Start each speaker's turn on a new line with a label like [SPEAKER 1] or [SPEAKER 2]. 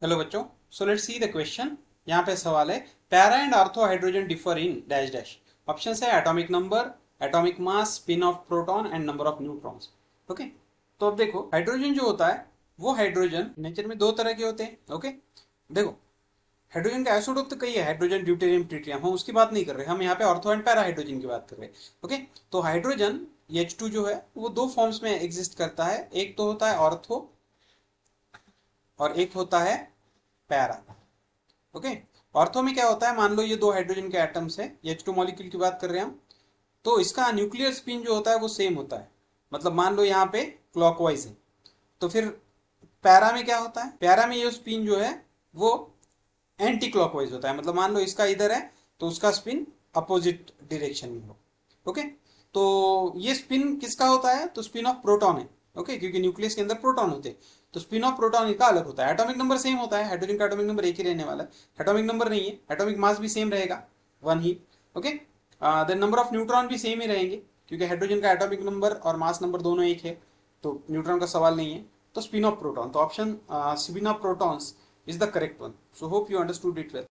[SPEAKER 1] Hello बच्चों, so let's see the question. यहाँ पे सवाल है, para and ortho hydrogen differ in dash dash. Option है atomic number, atomic mass, spin of proton and number of neutrons. Okay, तो अब देखो हाइड्रोजन जो होता है वो हाइड्रोजन नेचर में दो तरह के होते हैं। ओके, देखो हाइड्रोजन का आइसोटोप तो कई है, हाइड्रोजन, ड्यूटेरियम, ट्रिटियम, हम उसकी बात नहीं कर रहे, हम यहाँ पे ऑर्थो एंड पैरा हाइड्रोजन की बात कर रहे हैं। ओके, तो हाइड्रोजन H2 जो है वो दो फॉर्म्स में एग्जिस्ट करता है, एक तो होता है ऑर्थो और एक होता है पैरा। ओके, ऑर्थो में क्या होता है, मान लो ये दो हाइड्रोजन के एटम्स है, H2 मॉलिक्यूल की बात कर रहे हैं हम, तो इसका न्यूक्लियर स्पिन जो होता है वो सेम होता है। मतलब मान लो यहाँ पे क्लॉकवाइज है, तो फिर पैरा में क्या होता है, पैरा में ये स्पिन जो है वो एंटी क्लॉकवाइज होता है। मतलब मान लो इसका इधर है तो उसका स्पिन अपोजिट डायरेक्शन में हो। ओके, तो ये स्पिन किसका होता है, तो स्पिन ऑफ प्रोटॉन है। ओके, क्योंकि न्यूक्लियस के अंदर प्रोटॉन होते हैं, तो स्पिन ऑफ प्रोटॉन इनका अलग होता है। एटॉमिक नंबर सेम होता है, हाइड्रोजन का एटॉमिक नंबर एक ही रहने वाला है, एटॉमिक नंबर नहीं है, एटॉमिक मास भी सेम रहेगा, वन ही। Okay, then number of neutron भी सेम ही रहेंगे, क्योंकि हाइड्रोजन का एटॉमिक नंबर और मास नंबर दोनों एक है, तो न्यूट्रॉन का सवाल नहीं है। तो स्पिन ऑफ प्रोटॉन, तो option spin off protons is the correct one. So hope you understood it well.